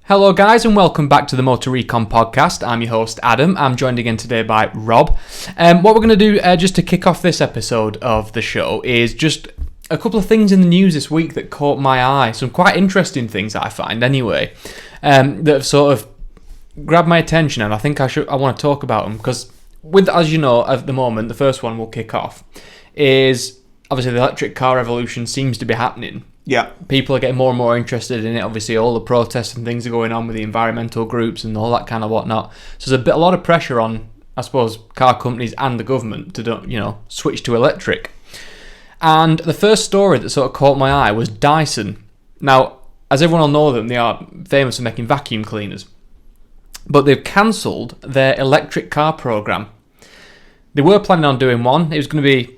Hello guys and welcome back to the Motor Recon podcast. I'm your host Adam. I'm joined again today by Rob. What we're going to do just to kick off this episode of the show is just a couple of things in the news this week that caught my eye. Some quite interesting things that I find anyway, that have sort of grabbed my attention, and I think I want to talk about them because, as you know, at the moment, the first one we'll kick off is obviously the electric car revolution seems to be happening. Yeah. People are getting more and more interested in it. Obviously, all the protests and things are going on with the environmental groups and all that kind of whatnot. So there's a lot of pressure on, I suppose, car companies and the government to, switch to electric. And the first story that sort of caught my eye was Dyson. Now, as everyone will know them, they are famous for making vacuum cleaners. But they've cancelled their electric car program. They were planning on doing one. It was going to be,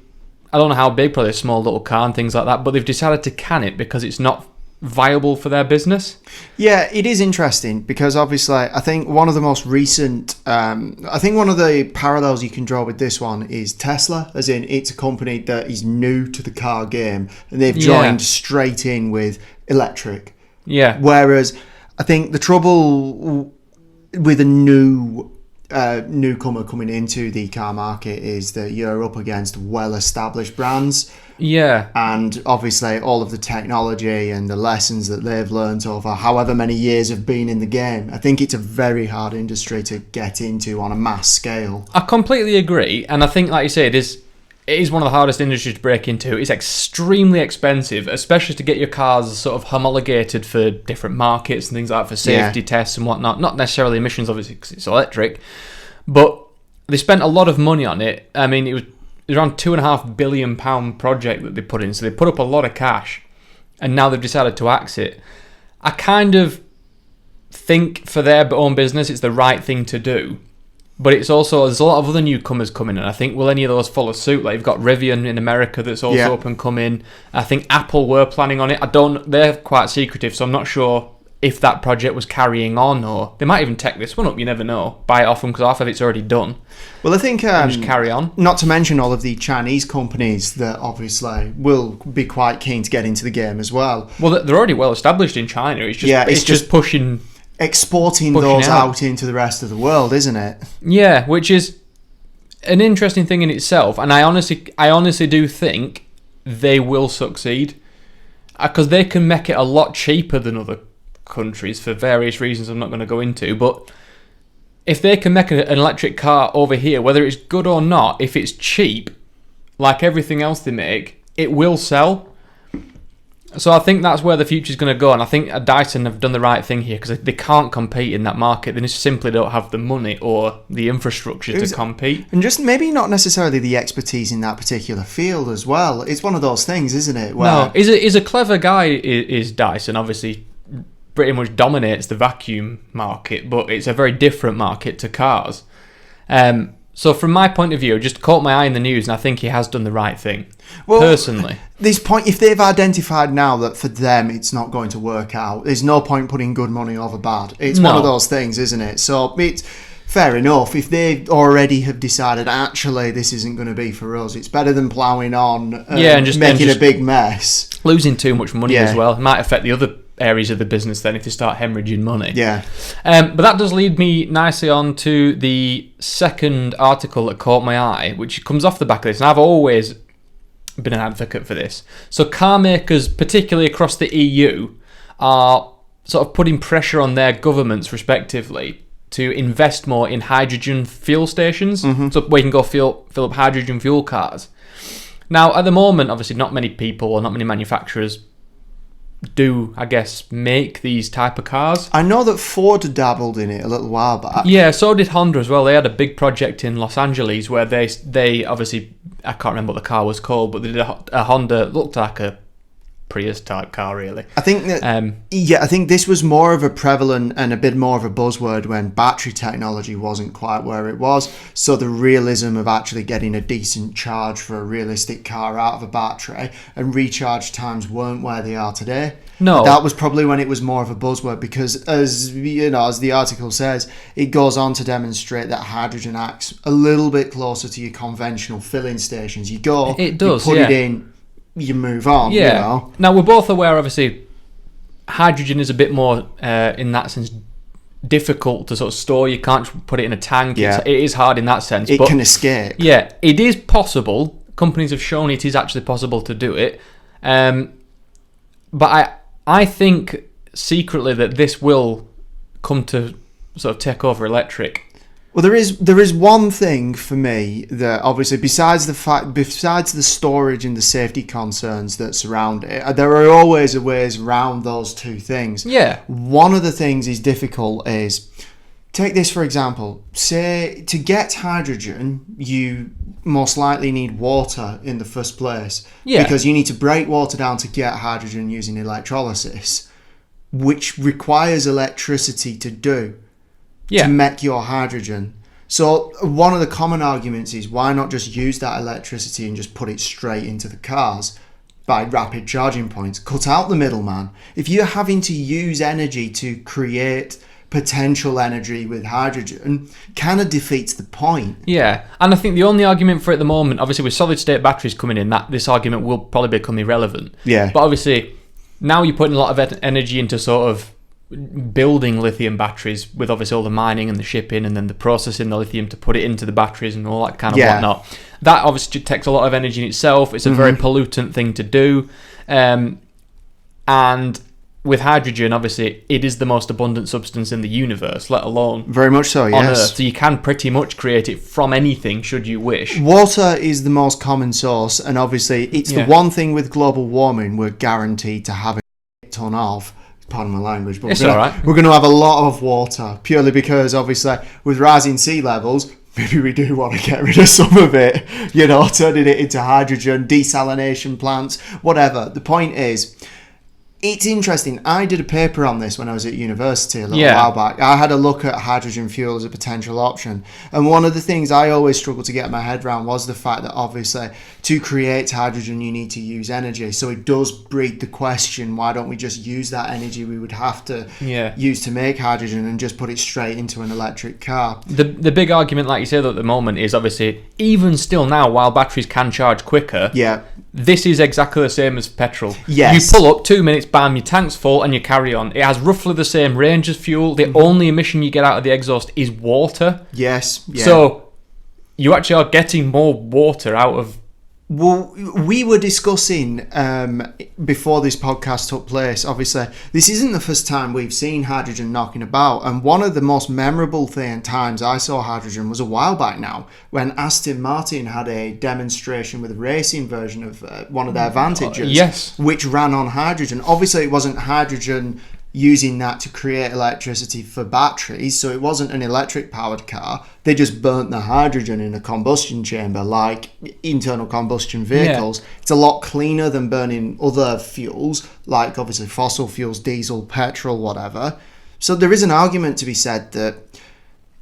I don't know how big, probably a small little car and things like that, but they've decided to can it because it's not viable for their business. Yeah, it is interesting because obviously I think one of the most recent, one of the parallels you can draw with this one is Tesla, as in it's a company that is new to the car game and they've joined straight in with electric. Yeah. Whereas I think the trouble with a newcomer coming into the car market is that you're up against well-established brands. Yeah. And obviously all of the technology and the lessons that they've learned over however many years have been in the game. I think it's a very hard industry to get into on a mass scale. I completely agree. And I think, like you say, it is one of the hardest industries to break into. It's extremely expensive, especially to get your cars sort of homologated for different markets and things like that, for safety tests and whatnot. Not necessarily emissions, obviously, because it's electric. But they spent a lot of money on it. I mean, it was around £2.5 billion project that they put in. So they put up a lot of cash. And now they've decided to axe it. I kind of think for their own business, it's the right thing to do. But it's also, there's a lot of other newcomers coming in. I think, will any of those follow suit? Like, you've got Rivian in America that's also up and coming. I think Apple were planning on it. They're quite secretive, so I'm not sure if that project was carrying on, or they might even tech this one up, you never know. Buy it off them because half of it's already done. Well, I think just carry on. Not to mention all of the Chinese companies that obviously will be quite keen to get into the game as well. Well, they're already well established in China. It's just pushing... Exporting those out into the rest of the world, isn't it? Yeah, which is an interesting thing in itself, and I honestly do think they will succeed because they can make it a lot cheaper than other countries for various reasons I'm not going to go into. But if they can make an electric car over here, whether it's good or not, if it's cheap, like everything else they make, it will sell. So I think that's where the future's going to go, and I think Dyson have done the right thing here because they can't compete in that market. They just simply don't have the money or the infrastructure to compete. And just maybe not necessarily the expertise in that particular field as well. It's one of those things, isn't it? Where he's a clever guy, is Dyson. Obviously, pretty much dominates the vacuum market, but it's a very different market to cars. So from my point of view, it just caught my eye in the news, and I think he has done the right thing. Well, personally, this point, if they've identified now that for them it's not going to work out, there's no point putting good money over bad. It's one of those things, isn't it? So it's fair enough if they already have decided actually this isn't going to be for us. It's better than ploughing on and just making a big mess, losing too much money as well. It might affect the other areas of the business then if they start hemorrhaging money. Yeah. But that does lead me nicely on to the second article that caught my eye, which comes off the back of this, and I've always been an advocate for this. So car makers, particularly across the EU, are sort of putting pressure on their governments respectively to invest more in hydrogen fuel stations, so we can go fill up hydrogen fuel cars. Now, at the moment, obviously not many people or not many manufacturers do, I guess, make these type of cars. I know that Ford dabbled in it a little while back. Yeah, so did Honda as well. They had a big project in Los Angeles where they obviously, I can't remember what the car was called, but they did a Honda, looked like a Prius type car, really. I think that I think this was more of a prevalent and a bit more of a buzzword when battery technology wasn't quite where it was. So the realism of actually getting a decent charge for a realistic car out of a battery and recharge times weren't where they are today. No, that was probably when it was more of a buzzword because, as you know, as the article says, it goes on to demonstrate that hydrogen acts a little bit closer to your conventional filling stations. You go, it does, you put it in, you move on. Yeah. You know? Now we're both aware, obviously, hydrogen is a bit more, in that sense, difficult to sort of store. You can't put it in a tank. Yeah. It is hard in that sense. It but can escape. Yeah, it is possible. Companies have shown it is actually possible to do it. But I think secretly that this will come to sort of take over electric. Well, there is one thing for me that obviously, besides the storage and the safety concerns that surround it, there are always ways around those two things. Yeah. One of the things is difficult is, take this for example. Say to get hydrogen, you most likely need water in the first place. Yeah. Because you need to break water down to get hydrogen using electrolysis, which requires electricity to do. Yeah. To make your hydrogen. So one of the common arguments is, why not just use that electricity and just put it straight into the cars by rapid charging points? Cut out the middleman. If you're having to use energy to create potential energy with hydrogen, kind of defeats the point. Yeah, and I think the only argument for it at the moment, obviously with solid state batteries coming in, that this argument will probably become irrelevant. Yeah. But obviously now you're putting a lot of energy into sort of building lithium batteries, with obviously all the mining and the shipping and then the processing the lithium to put it into the batteries and all that kind of whatnot. That obviously takes a lot of energy in itself. It's a very pollutant thing to do. And with hydrogen, obviously, it is the most abundant substance in the universe, let alone very much so, on yes. Earth. So you can pretty much create it from anything, should you wish. Water is the most common source, and obviously it's the one thing with global warming we're guaranteed to have a ton of. Pardon my language, but it's all right. We're going to have a lot of water, purely because obviously with rising sea levels, maybe we do want to get rid of some of it, turning it into hydrogen, desalination plants, whatever. The point is, it's interesting. I did a paper on this when I was at university a little while back. I had a look at hydrogen fuel as a potential option. And one of the things I always struggled to get my head around was the fact that obviously to create hydrogen you need to use energy. So it does breed the question, why don't we just use that energy we would have to use to make hydrogen and just put it straight into an electric car? The big argument, like you said at the moment, is obviously, even still now, while batteries can charge quicker, this is exactly the same as petrol. Yes. You pull up, 2 minutes, bam, your tank's full, and you carry on. It has roughly the same range as fuel. The only emission you get out of the exhaust is water. Yes. Yeah. So you actually are getting more water out of... Well, we were discussing before this podcast took place, obviously, this isn't the first time we've seen hydrogen knocking about. And one of the most memorable times I saw hydrogen was a while back now, when Aston Martin had a demonstration with a racing version of one of their Vantages, which ran on hydrogen. Obviously, it wasn't hydrogen using that to create electricity for batteries, so it wasn't an electric powered car. They just burnt the hydrogen in a combustion chamber like internal combustion vehicles. It's a lot cleaner than burning other fuels like obviously fossil fuels, diesel, petrol, whatever. So there is an argument to be said that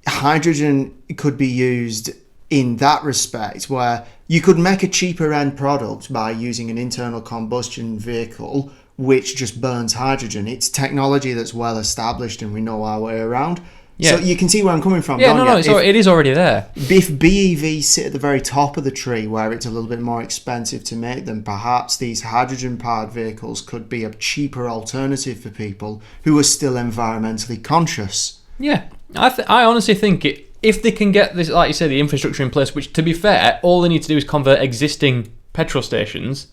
hydrogen could be used in that respect, where you could make a cheaper end product by using an internal combustion vehicle which just burns hydrogen. It's technology that's well established and we know our way around. So you can see where I'm coming from, don't you? So it is already there. If BEVs sit at the very top of the tree where it's a little bit more expensive to make them, perhaps these hydrogen-powered vehicles could be a cheaper alternative for people who are still environmentally conscious. Yeah, I honestly think if they can get this, like you say, the infrastructure in place, which to be fair, all they need to do is convert existing petrol stations.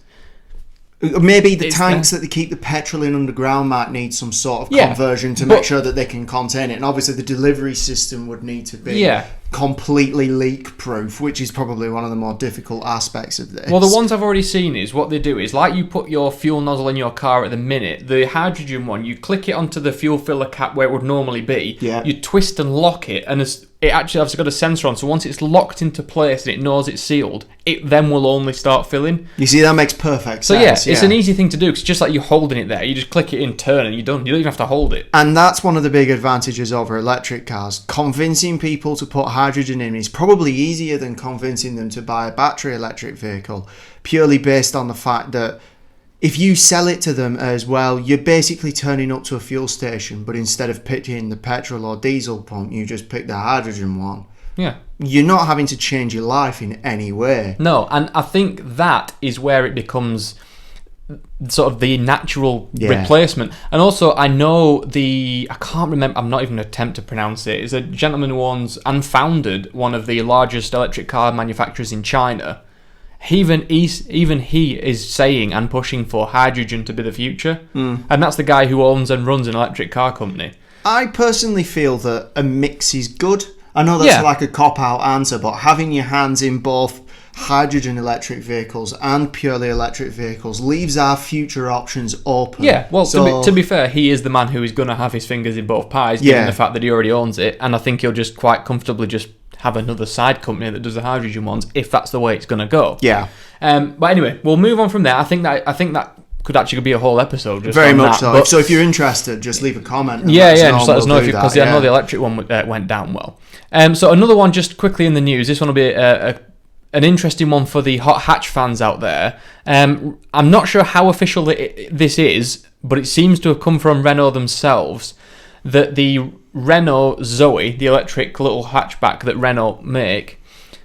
Maybe the tanks that they keep the petrol in underground might need some sort of conversion to make sure that they can contain it. And obviously the delivery system would need to be completely leak-proof, which is probably one of the more difficult aspects of this. Well, the ones I've already seen is what they do is, like you put your fuel nozzle in your car at the minute, the hydrogen one, you click it onto the fuel filler cap where it would normally be, you twist and lock it, and it actually has got a sensor on, so once it's locked into place and it knows it's sealed, it then will only start filling. You see, that makes perfect sense. So it's an easy thing to do, because just like you're holding it there, you just click it in turn and you don't even have to hold it. And that's one of the big advantages over electric cars. Convincing people to put hydrogen in is probably easier than convincing them to buy a battery electric vehicle, purely based on the fact that if you sell it to them as well, you're basically turning up to a fuel station, but instead of picking the petrol or diesel pump, you just pick the hydrogen one. Yeah. You're not having to change your life in any way. No, and I think that is where it becomes sort of the natural Yeah. replacement. And also, I know I can't remember, I'm not even going to attempt to pronounce it. It's a gentleman who owns and founded one of the largest electric car manufacturers in China. Even he is saying and pushing for hydrogen to be the future. And that's the guy who owns and runs an electric car company. I personally feel that a mix is good. I know that's like a cop-out answer, but having your hands in both hydrogen electric vehicles and purely electric vehicles leaves our future options open. Yeah, well, to be fair, he is the man who is going to have his fingers in both pies, given the fact that he already owns it, and I think he'll just quite comfortably just have another side company that does the hydrogen ones, if that's the way it's going to go. Yeah. But anyway, we'll move on from there. I think that could actually be a whole episode. Just Very on much that. so. But, so if you're interested, just leave a comment. And just let us know because I know the electric one went down well. So another one just quickly in the news. This one will be an interesting one for the hot hatch fans out there. I'm not sure how official this is, but it seems to have come from Renault themselves that the Renault Zoe, the electric little hatchback that Renault make,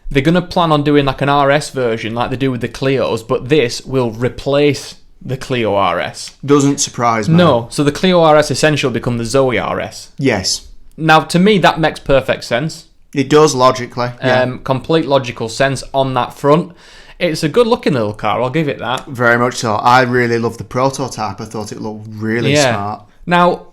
they're going to plan on doing like an RS version like they do with the Clios, but this will replace the Clio RS. Doesn't surprise me. No, so the Clio RS essentially will become the Zoe RS. Yes. Now, to me, that makes perfect sense. It does logically. Yeah. Complete logical sense on that front. It's a good-looking little car, I'll give it that. Very much so. I really love the prototype. I thought it looked really smart. Now,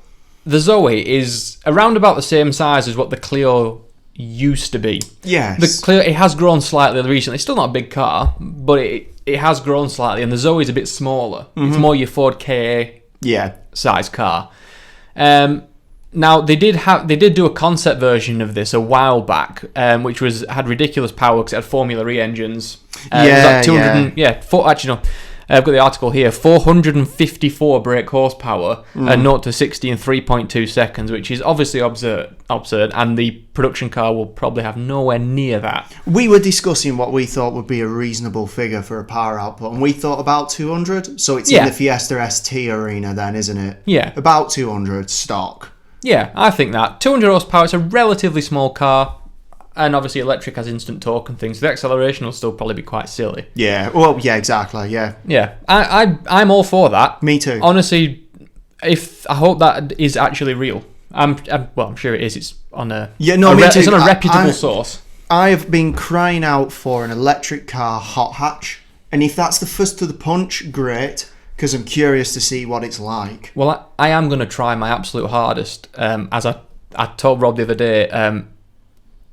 the Zoe is around about the same size as what the Clio used to be. Yes. The Clio, it has grown slightly recently. It's still not a big car, but it has grown slightly, and the Zoe is a bit smaller. It's more your Ford Ka size car. Now they did do a concept version of this a while back, which had ridiculous power because it had Formula E engines. I've got the article here. 454 brake horsepower and 0 to 60 in 3.2 seconds, which is obviously absurd, and the production car will probably have nowhere near that. We were discussing what we thought would be a reasonable figure for a power output, and we thought about 200. So it's in the Fiesta ST arena then, isn't it? Yeah. About 200 stock. Yeah, I think that. 200 horsepower, it's a relatively small car, and obviously electric has instant torque and things. The acceleration will still probably be quite silly. Yeah, well, yeah, exactly, yeah. Yeah, I'm all for that. Me too. Honestly, I hope that is actually real. I'm sure it is. It's on a me too. It's on a reputable source. I have been crying out for an electric car hot hatch, and if that's the first to the punch, great, because I'm curious to see what it's like. Well, I am going to try my absolute hardest. As I told Rob the other day,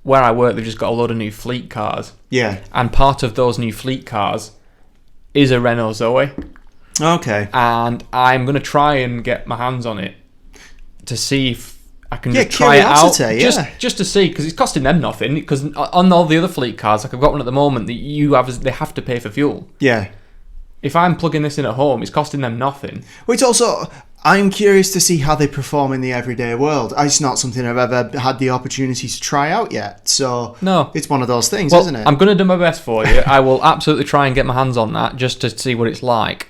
where I work, they've just got a load of new fleet cars. Yeah. And part of those new fleet cars is a Renault Zoe. Okay. And I'm going to try and get my hands on it to see if I can just try it out. Just to see, because it's costing them nothing. Because on all the other fleet cars, like I've got one at the moment, they have to pay for fuel. Yeah. If I'm plugging this in at home, it's costing them nothing. Well, it's also, I'm curious to see how they perform in the everyday world. It's not something I've ever had the opportunity to try out yet. So no, it's one of those things, well, isn't it? I'm going to do my best for you. I will absolutely try and get my hands on that just to see what it's like.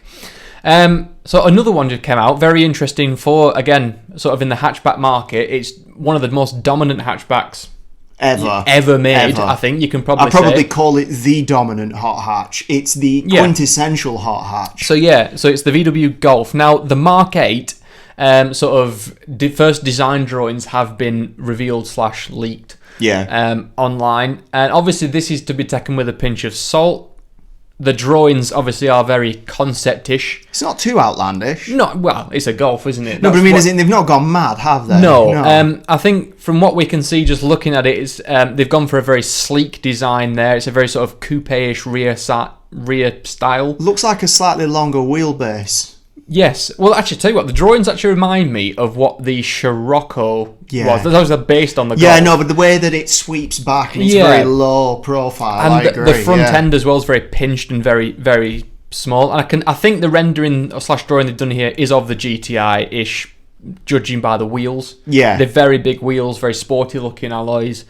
So another one just came out, very interesting for, again, sort of in the hatchback market. It's one of the most dominant hatchbacks ever made. I think you can probably say. I'd probably call it the dominant hot hatch. It's the quintessential hot hatch. So it's the VW Golf. Now the Mark 8 first design drawings have been revealed / leaked online, and obviously this is to be taken with a pinch of salt. The drawings obviously are very concept-ish. It's not too outlandish. Well, it's a Golf, isn't it? No, but I mean, they've not gone mad, have they? No. I think from what we can see, just looking at it, they've gone for a very sleek design there. It's a very sort of coupe-ish rear style. Looks like a slightly longer wheelbase. Yes. Well, actually, tell you what, the drawings actually remind me of what the Scirocco was. Those are based on the Golf. Yeah, no, but the way that it sweeps back and it's very low profile, and I agree. The front end as well is very pinched and very, very small. And I think the rendering / drawing they've done here is of the GTI-ish, judging by the wheels. Yeah. They're very big wheels, very sporty looking alloys.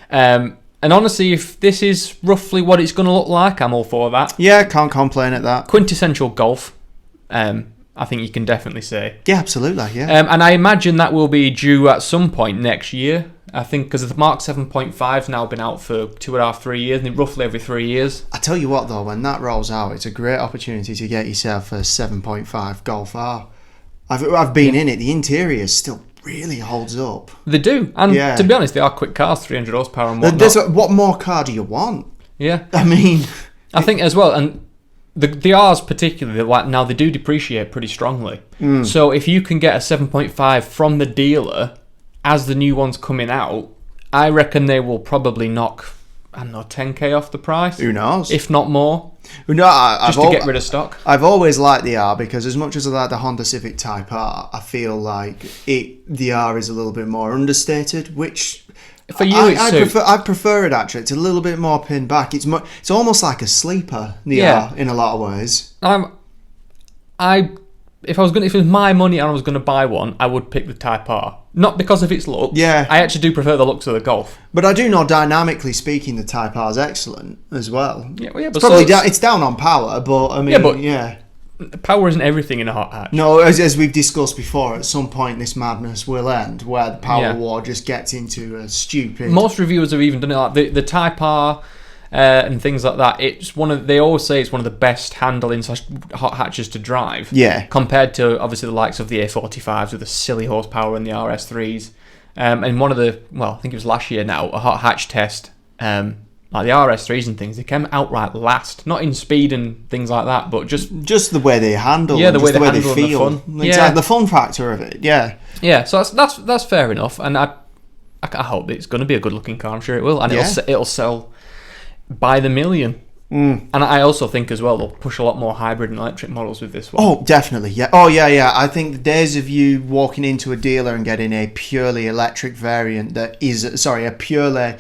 And honestly, if this is roughly what it's going to look like, I'm all for that. Yeah, can't complain at that. Quintessential Golf. I think you can definitely say. Yeah, absolutely, yeah. And I imagine that will be due at some point next year. I think because the Mark 7.5's now been out for 2.5, 3 years, and roughly every 3 years. I tell you what, though, when that rolls out, it's a great opportunity to get yourself a 7.5 Golf R. I've been in it. The interior still really holds up. They do, and to be honest, they are quick cars, 300 horsepower and whatnot. What more car do you want? Yeah, I mean, I think as well, and the R's particularly, like now they do depreciate pretty strongly. So if you can get a 7.5 from the dealer as the new one's coming out, I reckon they will probably knock, I don't know, 10k off the price. Who knows? If not more. No, just to get rid of stock. I've always liked the R because as much as I like the Honda Civic Type R, I feel like the R is a little bit more understated, which for you I prefer it actually. It's a little bit more pinned back. It's almost like a sleeper, the R, in a lot of ways. If it was my money and I was going to buy one, I would pick the Type R. Not because of its looks. Yeah. I actually do prefer the looks of the Golf. But I do know, dynamically speaking, the Type R is excellent as well. Yeah, but it's down on power, but I mean, power isn't everything in a hot hatch. No, as we've discussed before, at some point this madness will end, where the power war just gets into a stupid... Most reviewers have even done it like the Type R... and things like that. They always say it's one of the best handling hot hatches to drive. Yeah. Compared to obviously the likes of the A45s with the silly horsepower and the RS3s. And I think it was last year now, a hot hatch test, like the RS3s and things, they came outright last. Not in speed and things like that, but just the way they handle. Yeah, the way they feel. And the fun. Exactly, the fun factor of it. Yeah. Yeah. So that's fair enough, and I hope it's going to be a good looking car. I'm sure it will, and it'll sell by the million. And I also think as well they'll push a lot more hybrid and electric models with this one. Oh, definitely, yeah. Oh, yeah. I think the days of you walking into a dealer and getting a purely electric variant a purely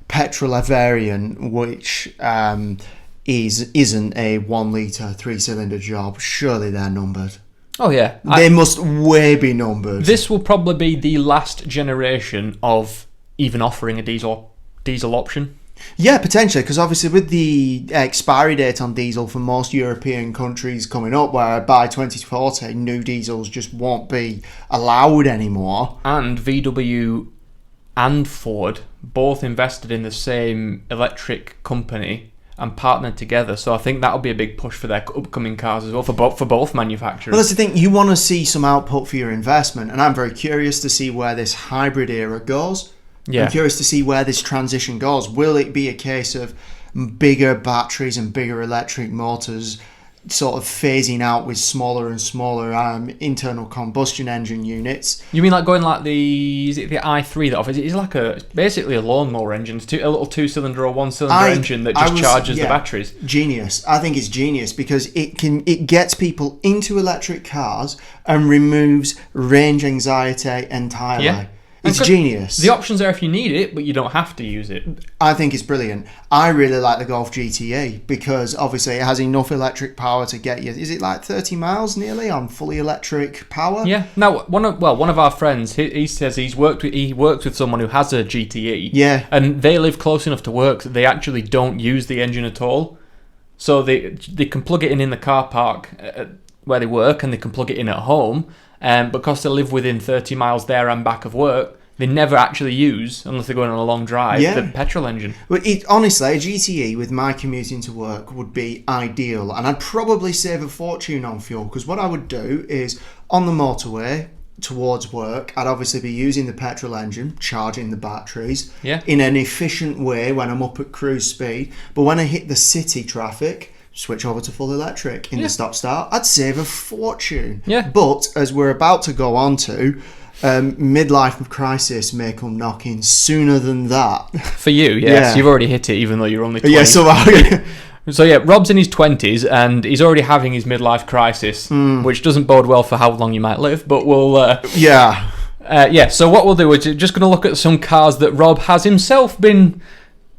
petrol variant, which isn't a 1 litre 3-cylinder job, surely they're numbered. Oh yeah, they must way be numbered. This will probably be the last generation of even offering a diesel option. Yeah, potentially, because obviously with the expiry date on diesel for most European countries coming up, where by 2040 new diesels just won't be allowed anymore. And VW and Ford both invested in the same electric company and partnered together, so I think that'll be a big push for their upcoming cars as well, for both manufacturers. Well, that's the thing, you want to see some output for your investment, and I'm very curious to see where this hybrid era goes. Yeah. I'm curious to see where this transition goes. Will it be a case of bigger batteries and bigger electric motors sort of phasing out with smaller and smaller internal combustion engine units? You mean like going like the i3 that offers? It's like basically a lawnmower engine. It's a little 2-cylinder or 1-cylinder engine that just charges the batteries. Genius. I think it's genius because it gets people into electric cars and removes range anxiety entirely. Yeah. It's genius. The option's there if you need it, but you don't have to use it. I think it's brilliant. I really like the Golf GTE because obviously it has enough electric power to get you. Is it like 30 miles nearly on fully electric power? Yeah. Now, one of our friends, he says he works with someone who has a GTE. Yeah. And they live close enough to work that they actually don't use the engine at all. So they can plug it in the car park where they work, and they can plug it in at home. Because they live within 30 miles there and back of work, they never actually use, unless they're going on a long drive, the petrol engine. Well, honestly, a GTE with my commuting to work would be ideal, and I'd probably save a fortune on fuel, because what I would do is, on the motorway towards work, I'd obviously be using the petrol engine, charging the batteries, in an efficient way when I'm up at cruise speed, but when I hit the city traffic, switch over to full electric in the stop-start, I'd save a fortune. Yeah. But, as we're about to go on to, midlife crisis may come knocking sooner than that. For you, yes. Yeah. You've already hit it, even though you're only 20. Yeah, So yeah, Rob's in his 20s, and he's already having his midlife crisis, which doesn't bode well for how long you might live, but we'll... so what we'll do is just going to look at some cars that Rob has himself been...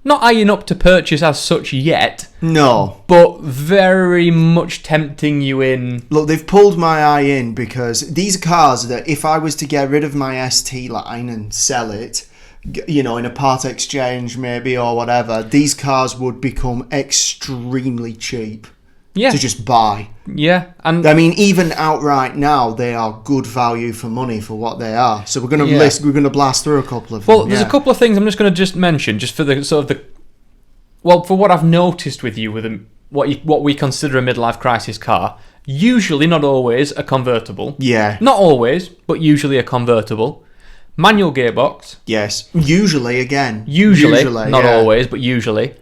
not eyeing up to purchase as such yet. No. But very much tempting you in. Look, they've pulled my eye in because these are cars that if I was to get rid of my ST line and sell it, in a part exchange maybe or whatever, these cars would become extremely cheap. to just buy. Yeah, and I mean, even outright now, they are good value for money for what they are. So we're going to we're going to blast through a couple of them. Well, there's a couple of things I'm just going to just mention, just for the sort of for what I've noticed with you with them, what we consider a midlife crisis car. Usually, not always, a convertible. Yeah. Not always, but usually a convertible. Manual gearbox. Yes. Usually, again. Usually not always, but usually.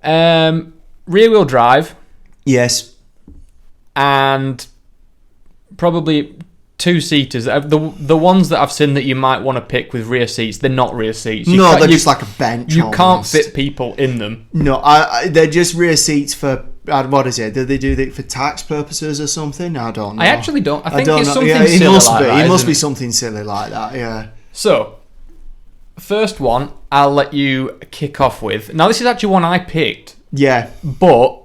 Rear-wheel drive. Yes. And probably two-seaters. The ones that I've seen that you might want to pick with rear seats, they're not rear seats. They're just like a bench. You can't fit people in them. No, they're just rear seats for... what is it? Do they do it for tax purposes or something? I don't know. I actually don't. I think don't it's know. something silly like that. It must be something silly like that, yeah. So, first one, I'll let you kick off with. Now, this is actually one I picked. Yeah. But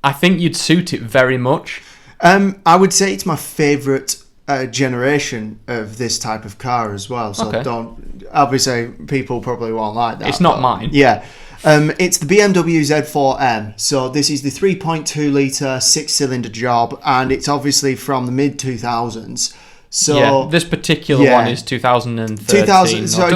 I think you'd suit it very much. I would say it's my favourite generation of this type of car as well. So obviously, people probably won't like that. It's not mine. Yeah. It's the BMW Z4M. So this is the 3.2 litre 6-cylinder job, and it's obviously from the mid 2000s. So this particular one is 2013. 2006. Yeah,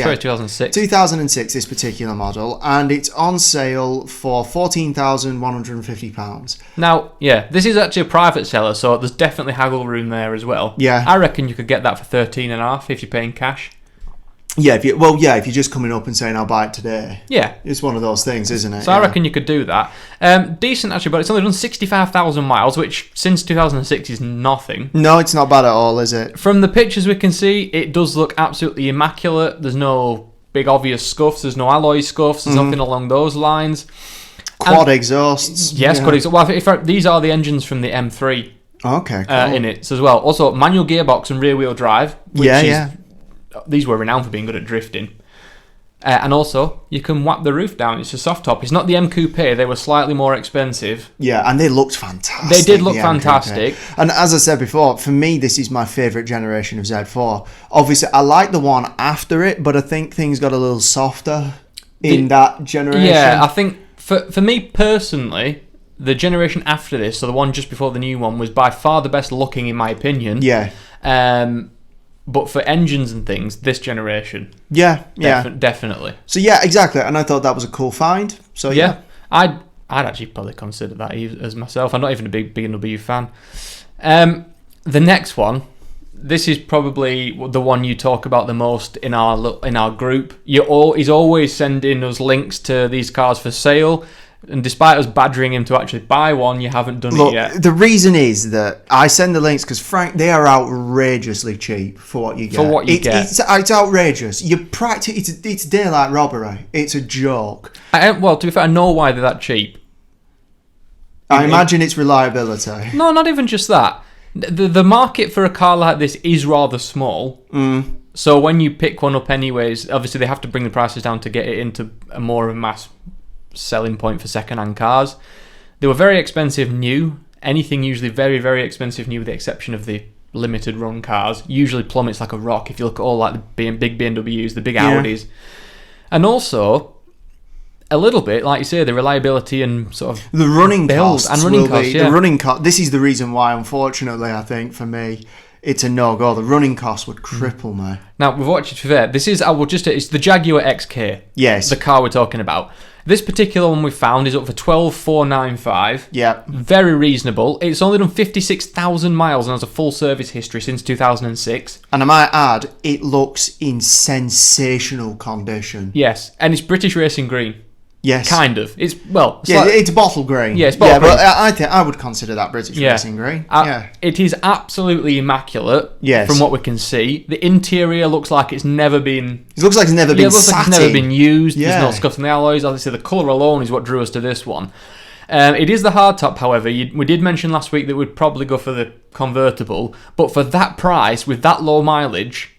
sorry, 2006. 2006. This particular model, and it's on sale for £14,150. Now, this is actually a private seller, so there's definitely haggle room there as well. Yeah, I reckon you could get that for 13.5 if you're paying cash. Yeah, if you're just coming up and saying I'll buy it today. Yeah, it's one of those things, isn't it? So I reckon you could do that. Decent actually, but it's only done 65,000 miles, which since 2006 is nothing. No, it's not bad at all, is it? From the pictures we can see, it does look absolutely immaculate. There's no big obvious scuffs. There's no alloy scuffs. There's nothing along those lines. Quad exhausts. Yes, quad exhausts. Well, these are the engines from the M3. Okay, cool. In it as well. Also, manual gearbox and rear wheel drive. These were renowned for being good at drifting. And also, you can whap the roof down. It's a soft top. It's not the M Coupe. They were slightly more expensive. Yeah, and they looked fantastic. They did look fantastic. And as I said before, for me, this is my favourite generation of Z4. Obviously, I like the one after it, but I think things got a little softer in that generation. Yeah, I think for me personally, the generation after this, so the one just before the new one, was by far the best looking in my opinion. Yeah. But for engines and things, this generation. Definitely. So yeah, exactly. And I thought that was a cool find. So yeah. I'd actually probably consider that as myself. I'm not even a big BMW fan. The next one, this is probably the one you talk about the most in our group. He's always sending us links to these cars for sale. And despite us badgering him to actually buy one, you haven't done it yet. The reason is that I send the links because, Frank, they are outrageously cheap for what you get. It's outrageous. It's daylight robbery. It's a joke. To be fair, I know why they're that cheap. I imagine it's reliability. No, not even just that. The market for a car like this is rather small. So when you pick one up anyways, obviously they have to bring the prices down to get it into a more of a mass selling point for second-hand cars. They were very expensive new. Anything usually very, very expensive new, with the exception of the limited run cars, usually plummets like a rock if you look at all like the big BMWs, the big Audis. And also, a little bit, like you say, the reliability and sort of the running costs and running costs. The running cost. This is the reason why, unfortunately, I think for me, it's a no-go. The running costs would cripple me. Now, we've watched it for that. It's the Jaguar XK. Yes. The car we're talking about. This particular one we found is up for $12,495. Yeah. Very reasonable. It's only done 56,000 miles and has a full service history since 2006. And I might add, it looks in sensational condition. Yes, and it's British Racing Green. Yes. Kind of. It's bottle green. Yeah, it's bottle green. But I think I would consider that British Racing Green. It is absolutely immaculate. Yes. From what we can see. The interior looks like it's never been... It looks like it's never been like it's never been used. Yeah. There's no scuff in the alloys. Obviously, the colour alone is what drew us to this one. It is the hardtop, however. We did mention last week that we'd probably go for the convertible. But for that price, with that low mileage...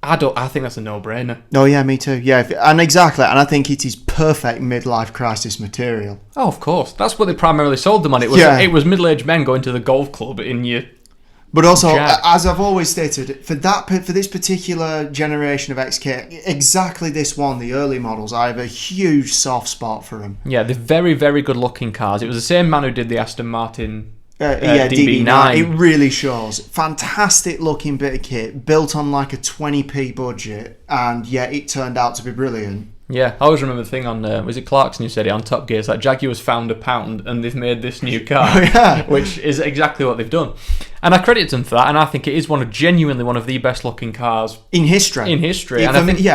I think that's a no-brainer. Oh yeah, me too. Yeah, and I think it is perfect midlife crisis material. Oh, of course. That's what they primarily sold them on. It was middle-aged men going to the golf club in your But also, Jag. as I've always stated, for this particular generation of XK, exactly this one, the early models, I have a huge soft spot for them. Yeah, they're very, very good looking cars. It was the same man who did the Aston Martin DB9. It really shows. Fantastic looking bit of kit, built on like a 20p budget, and yet it turned out to be brilliant. Yeah, I always remember the thing on, was it Clarkson who said it on Top Gear? It's like Jaguar's found £1 and they've made this new car, which is exactly what they've done. And I credit them for that, and I think it is genuinely one of the best looking cars in history. And I think,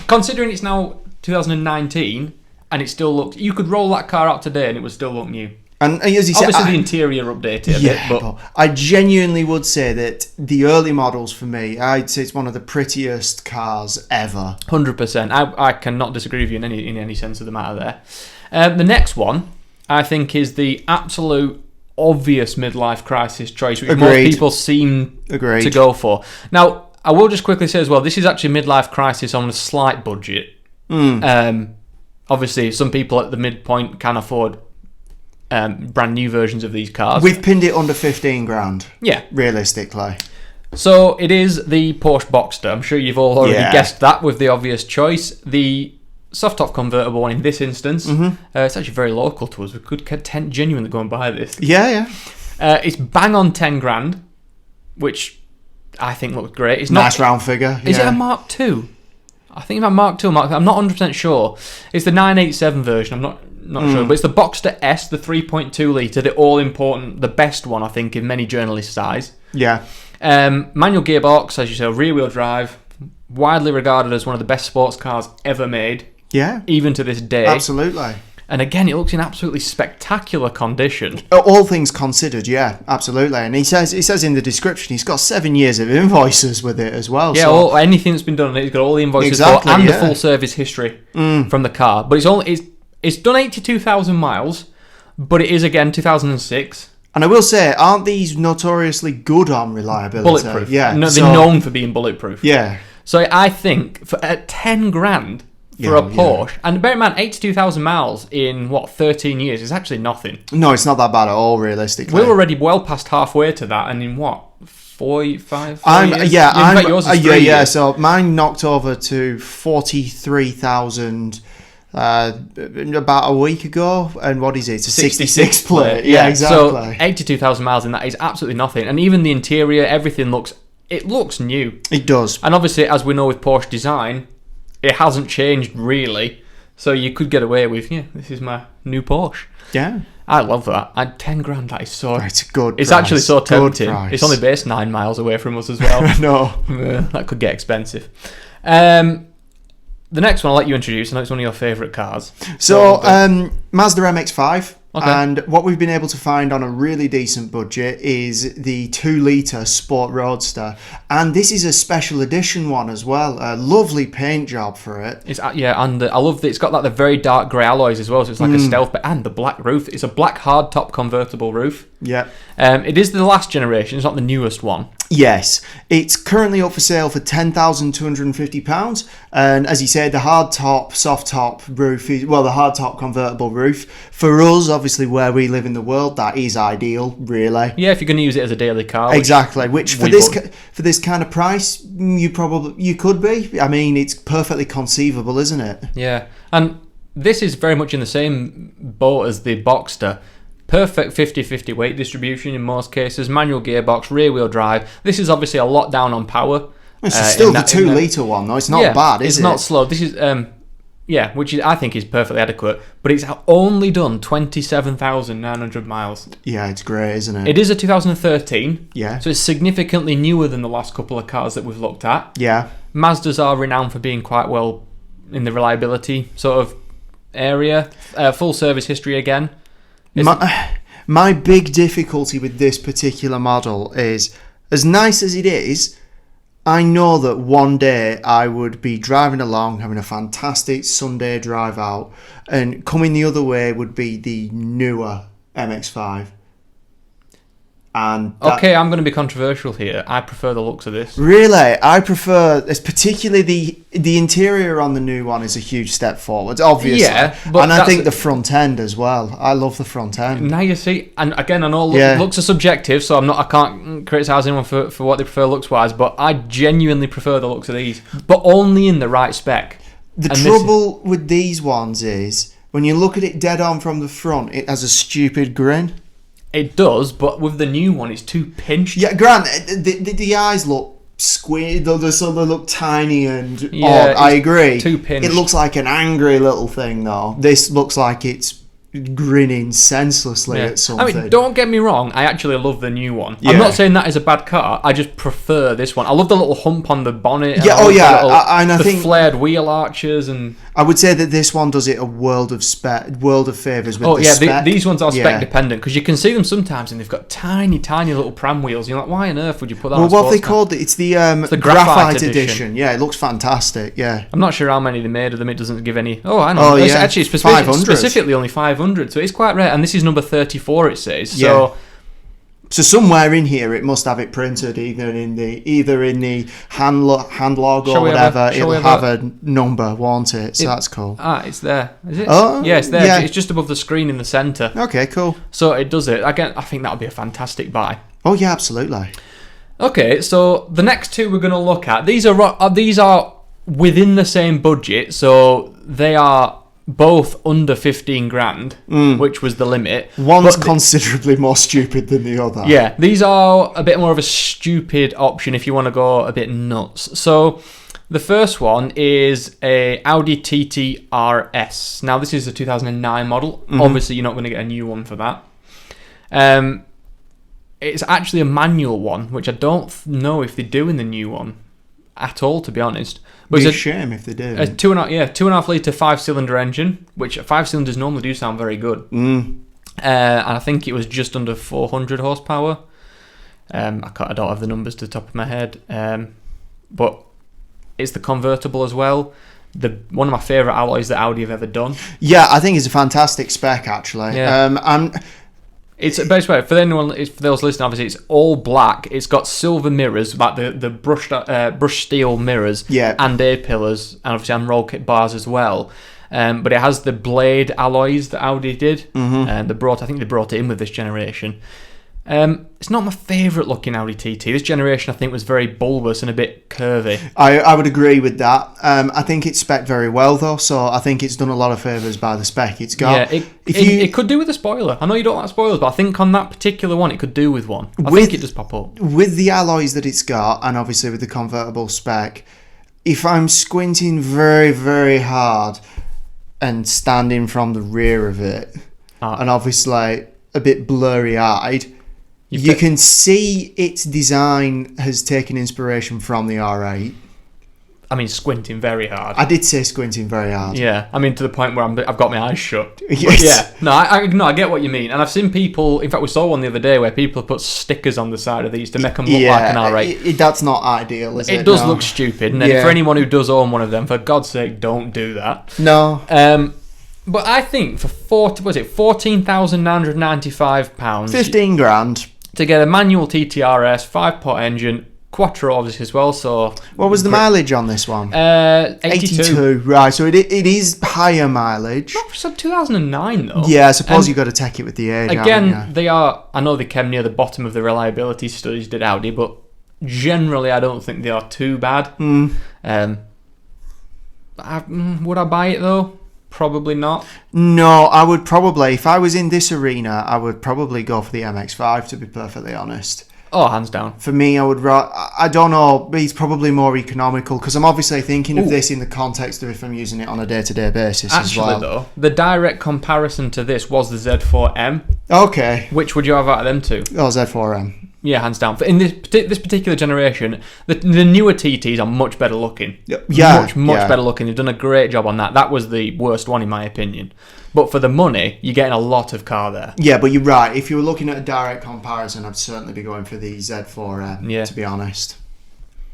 considering it's now 2019 and it still looks, you could roll that car out today and it would still look new. And as you said, obviously the interior updated a bit, but I genuinely would say that the early models for me, I'd say it's one of the prettiest cars ever. 100%. I cannot disagree with you in any sense of the matter there. The next one, I think, is the absolute obvious midlife crisis choice, which most people seem to go for. Now, I will just quickly say as well, this is actually midlife crisis on a slight budget. Obviously, some people at the midpoint can afford brand new versions of these cars. We've pinned it under 15 grand. Yeah. Realistically. So it is the Porsche Boxster. I'm sure you've all already guessed that with the obvious choice. The soft top convertible one in this instance. It's actually very local to us. We could genuinely go and buy this. Yeah. It's bang on 10 grand, which I think looks great. It's nice round figure. Is it a Mark II? I think it's a Mark II or Mark. I'm not 100% sure. It's the 987 version. I'm not sure, but it's the Boxster S, the 3.2 litre, the all-important, the best one, I think, in many journalists' eyes. Yeah. Manual gearbox, as you say, rear-wheel drive, widely regarded as one of the best sports cars ever made. Yeah. Even to this day. Absolutely. And again, it looks in absolutely spectacular condition. All things considered, yeah, absolutely. And he says in the description, he's got 7 years of invoices with it as well. Yeah, so. Anything that's been done on it, he's got all the invoices for, and the full service history from the car. But it's done 82,000 miles, but it is, again, 2006. And I will say, aren't these notoriously good on reliability? Bulletproof. Yeah. No, they're known for being bulletproof. Yeah. So I think at 10 grand for a Porsche, and bear in mind, 82,000 miles in, 13 years is actually nothing. No, it's not that bad at all, realistically. We're already well past halfway to that, and in 4 years? So mine knocked over to 43,000 about a week ago, and what is it? It's a 66 plate. Yeah, exactly. So 82,000 miles in that is absolutely nothing, and even the interior, everything looks new. It does. And obviously, as we know with Porsche design, it hasn't changed really, so you could get away with, this is my new Porsche. Yeah. I love that. At 10 grand, that is so... It's good It's price. actually so tempting. It's only based 9 miles away from us as well. No. That could get expensive. The next one I'll let you introduce. I know it's one of your favourite cars. So, Mazda MX-5. Okay. And what we've been able to find on a really decent budget is the 2-litre Sport Roadster. And this is a special edition one as well. A lovely paint job for it. And I love that it's got the very dark grey alloys as well, so it's like a stealth, and the black roof. It's a black hard-top convertible roof. Yeah. It is the last generation, it's not the newest one. Yes, it's currently up for sale for £10,250, and as you said, the hard top, soft top roof the hard top convertible roof for us, obviously where we live in the world, that is ideal, really. Yeah, if you're going to use it as a daily car. Exactly, which for this kind of price, you could be. I mean, it's perfectly conceivable, isn't it? Yeah, and this is very much in the same boat as the Boxster. Perfect 50-50 weight distribution in most cases, manual gearbox, rear-wheel drive. This is obviously a lot down on power. It's still the 2-litre one, though. It's not bad, is it? It's not slow. This is, which I think is perfectly adequate. But it's only done 27,900 miles. Yeah, it's great, isn't it? It is a 2013. Yeah. So it's significantly newer than the last couple of cars that we've looked at. Yeah. Mazdas are renowned for being quite well in the reliability sort of area. Full service history again. My big difficulty with this particular model is, as nice as it is, I know that one day I would be driving along, having a fantastic Sunday drive out, and coming the other way would be the newer MX-5. And okay, I'm going to be controversial here. I prefer the looks of this. Really, I prefer, particularly the interior on the new one is a huge step forward, obviously. Yeah, but and I think the front end as well. I love the front end. Now you see, and again, I know looks are subjective, so I can't criticise anyone for what they prefer looks wise, but I genuinely prefer the looks of these, but only in the right spec. The trouble with these ones is when you look at it dead on from the front, it has a stupid grin. It does, but with the new one, it's too pinched. Yeah, Grant, the eyes look squid. They look tiny and odd. I agree. Too pinched. It looks like an angry little thing, though. This looks like it's grinning senselessly at something. I mean, don't get me wrong, I actually love the new one. Yeah. I'm not saying that is a bad car, I just prefer this one. I love the little hump on the bonnet. Yeah, I think flared wheel arches, and I would say that this one does it a world of favours with spec. These ones are spec dependent, because you can see them sometimes and they've got tiny little pram wheels. You're like, why on earth would you put that on a what have they called it? It's the graphite edition. Yeah, it looks fantastic. Yeah, I'm not sure how many they made of them. It doesn't give any. I know. It's actually specifically only 500, so it's quite rare. And this is number 34, it says. So somewhere in here, it must have it printed, either in the hand log or whatever. It'll have a number, won't it? So that's cool. It's there. Is it? Oh, yeah, it's there. Yeah. It's just above the screen in the centre. Okay, cool. So it does it. Again, I think that would be a fantastic buy. Oh yeah, absolutely. Okay, so the next two we're going to look at, these are within the same budget, so they are both under 15 grand, which was the limit. One's considerably more stupid than the other. Yeah, these are a bit more of a stupid option if you want to go a bit nuts. So the first one is a Audi TT RS. Now this is a 2009 model. Obviously you're not going to get a new one for that. It's actually a manual one, which I don't know if they do in the new one at all, to be honest. But it's a shame if they do. A 2.5 litre 5-cylinder engine, which 5 cylinders normally do sound very good. And I think it was just under 400 horsepower. I don't have the numbers to the top of my head. But it's the convertible as well. One of my favourite alloys that Audi have ever done. Yeah, I think it's a fantastic spec, actually. Yeah. It's basically for those listening. Obviously, it's all black. It's got silver mirrors, like the brushed steel mirrors, and A pillars, and obviously and roll kit bars as well. But it has the blade alloys that Audi did, and I think they brought it in with this generation. It's not my favourite looking Audi TT. This generation, I think, was very bulbous and a bit curvy. I would agree with that. I think it's spec'd very well, though, so I think it's done a lot of favours by the spec it's got. Yeah, it could do with a spoiler. I know you don't like spoilers, but I think on that particular one, it could do with one. I think it does pop up. With the alloys that it's got, and obviously with the convertible spec, if I'm squinting very, very hard and standing from the rear of it, and obviously a bit blurry-eyed, you can see its design has taken inspiration from the R8. I mean, squinting very hard. I did say squinting very hard. Yeah, I mean, to the point where I've got my eyes shut. Yes. Yeah, no, I get what you mean. And I've seen people, in fact, we saw one the other day where people put stickers on the side of these to make them look like an R8. That's not ideal, is it? It does look stupid. And then for anyone who does own one of them, for God's sake, don't do that. No. But I think for £14,995, 15 grand. To get a manual TTRS 5-pot engine, quattro obviously as well. So what was the mileage on this one? 82. Right, so it is higher mileage. Not for 2009 though. Yeah, I suppose you've got to take it with the age. Again, they are. I know they came near the bottom of the reliability studies did Audi, but generally I don't think they are too bad. Would I buy it though? Probably not. No, I would probably, if I was in this arena, I would probably go for the MX-5, to be perfectly honest. Oh, hands down. For me, I don't know, but it's probably more economical, because I'm obviously thinking of this in the context of if I'm using it on a day-to-day basis as well. Actually, though, the direct comparison to this was the Z4M. Okay. Which would you have out of them two? Oh, Z4M. Yeah, hands down. In this particular generation, the newer TTs are much better looking. Yeah, much better looking. They've done a great job on that. That was the worst one in my opinion. But for the money, you're getting a lot of car there. Yeah, but you're right. If you were looking at a direct comparison, I'd certainly be going for the Z4M, to be honest.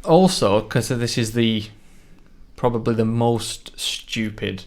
Also, because this is probably the most stupid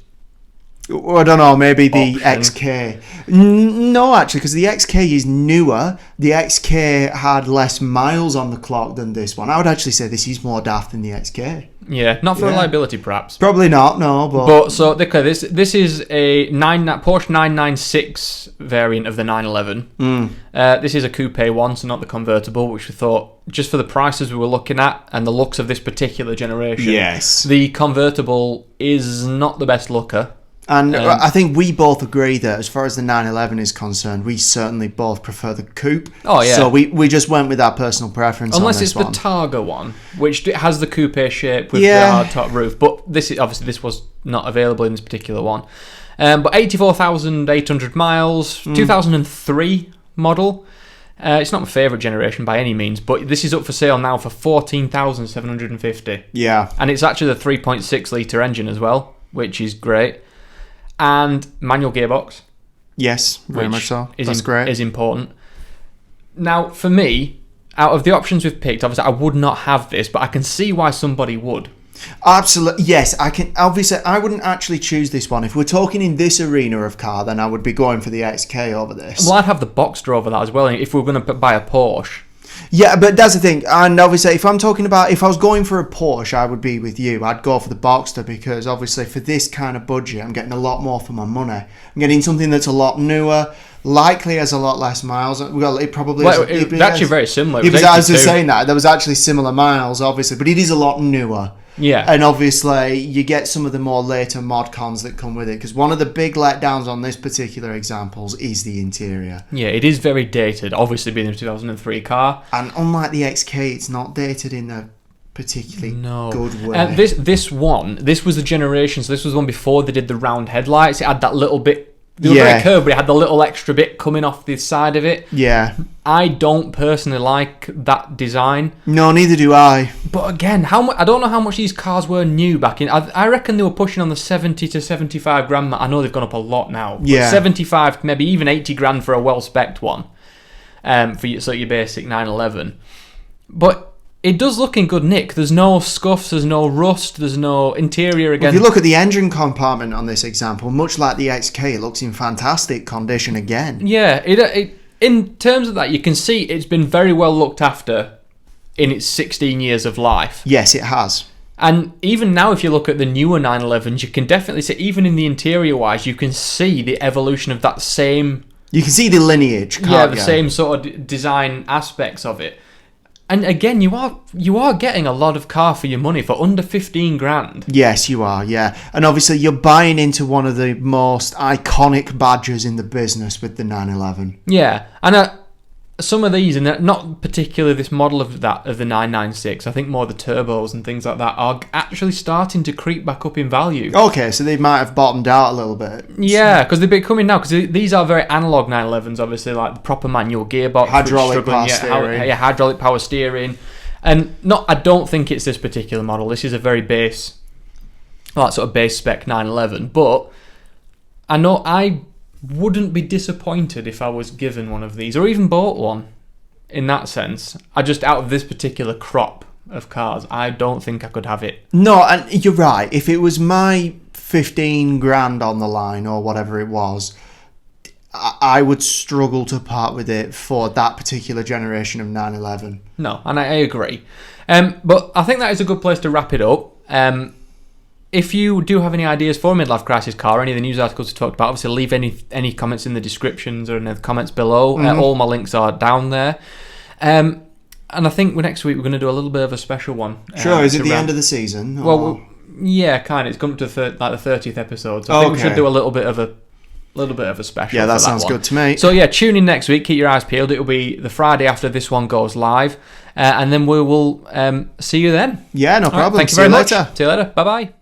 I don't know, maybe the option. XK. No, actually, because the XK is newer. The XK had less miles on the clock than this one. I would actually say this is more daft than the XK. Yeah, not for reliability, perhaps. Probably not, no. But so this is a Porsche 996 variant of the 911. This is a coupe one, so not the convertible, which we thought, just for the prices we were looking at and the looks of this particular generation, yes, the convertible is not the best looker. And I think we both agree that as far as the 911 is concerned, we certainly both prefer the coupe. Oh, yeah. So we just went with our personal preference Unless on this it's one. the Targa one, which has the coupe shape with the hard top roof. But this was not available in this particular one. But 84,800 miles, 2003 model. It's not my favourite generation by any means, but this is up for sale now for 14,750. Yeah. And it's actually the 3.6 litre engine as well, which is great. And manual gearbox. Yes, very much so. That's great. Is important. Now, for me, out of the options we've picked, obviously I would not have this, but I can see why somebody would. Absolutely, yes. I can. Obviously, I wouldn't actually choose this one. If we're talking in this arena of car, then I would be going for the XK over this. Well, I'd have the Boxster over that as well. If we were going to buy a Porsche. Yeah, but that's the thing. And obviously, if I was going for a Porsche, I would be with you. I'd go for the Boxster because obviously for this kind of budget, I'm getting a lot more for my money. I'm getting something that's a lot newer, likely has a lot less miles. Well, it probably it's actually very similar. I was just saying that. There was actually similar miles, obviously, but it is a lot newer. Yeah. And obviously, you get some of the more later mod cons that come with it. Because one of the big letdowns on this particular examples is the interior. Yeah, it is very dated, obviously being a 2003 car. And unlike the XK, it's not dated in a particularly good way. This was the generation, so this was the one before they did the round headlights. It had that little bit... They were very curved, but it had the little extra bit coming off the side of it. Yeah. I don't personally like that design. No, neither do I. But again, I don't know how much these cars were new back in... I reckon they were pushing on the 70 to 75 grand. I know they've gone up a lot now. But 75, maybe even 80 grand for a well-spec'd one. For your basic 911. But... it does look in good nick. There's no scuffs, there's no rust, there's no interior again. Well, if you look at the engine compartment on this example, much like the XK, it looks in fantastic condition again. Yeah, it in terms of that, you can see it's been very well looked after in its 16 years of life. Yes, it has. And even now, if you look at the newer 911s, you can definitely see, even in the interior-wise, you can see the evolution of that same... You can see the lineage, can't you? Yeah, the same sort of design aspects of it. And again, you are getting a lot of car for your money for under 15 grand. Yes, you are, yeah. And obviously, you're buying into one of the most iconic badges in the business with the 911. Yeah, and some of these, and not particularly this model of the 996, I think more the turbos and things like that, are actually starting to creep back up in value. Okay, so they might have bottomed out a little bit. Yeah, because they're becoming now, because these are very analog 911s, obviously, like the proper manual gearbox. Hydraulic power steering. Hydraulic power steering. And I don't think it's this particular model. This is a very base, sort of base spec 911. But I know I wouldn't be disappointed if I was given one of these, or even bought one, in that sense. Out of this particular crop of cars, I don't think I could have it. No, and you're right. If it was my 15 grand on the line, or whatever it was, I would struggle to part with it for that particular generation of 911. No, and I agree. But I think that is a good place to wrap it up. If you do have any ideas for a midlife crisis car, any of the news articles we talked about, obviously leave any comments in the descriptions or in the comments below. All my links are down there. And I think next week we're going to do a little bit of a special one. Sure, is it the end of the season? Well, yeah, kind of. It's come to the 30th episode, so I think we should do a little bit of a special. Yeah, that sounds good to me. So yeah, tune in next week. Keep your eyes peeled. It will be the Friday after this one goes live, and then we will see you then. Yeah, no problem. Right, thank you very much. See you later. Bye bye.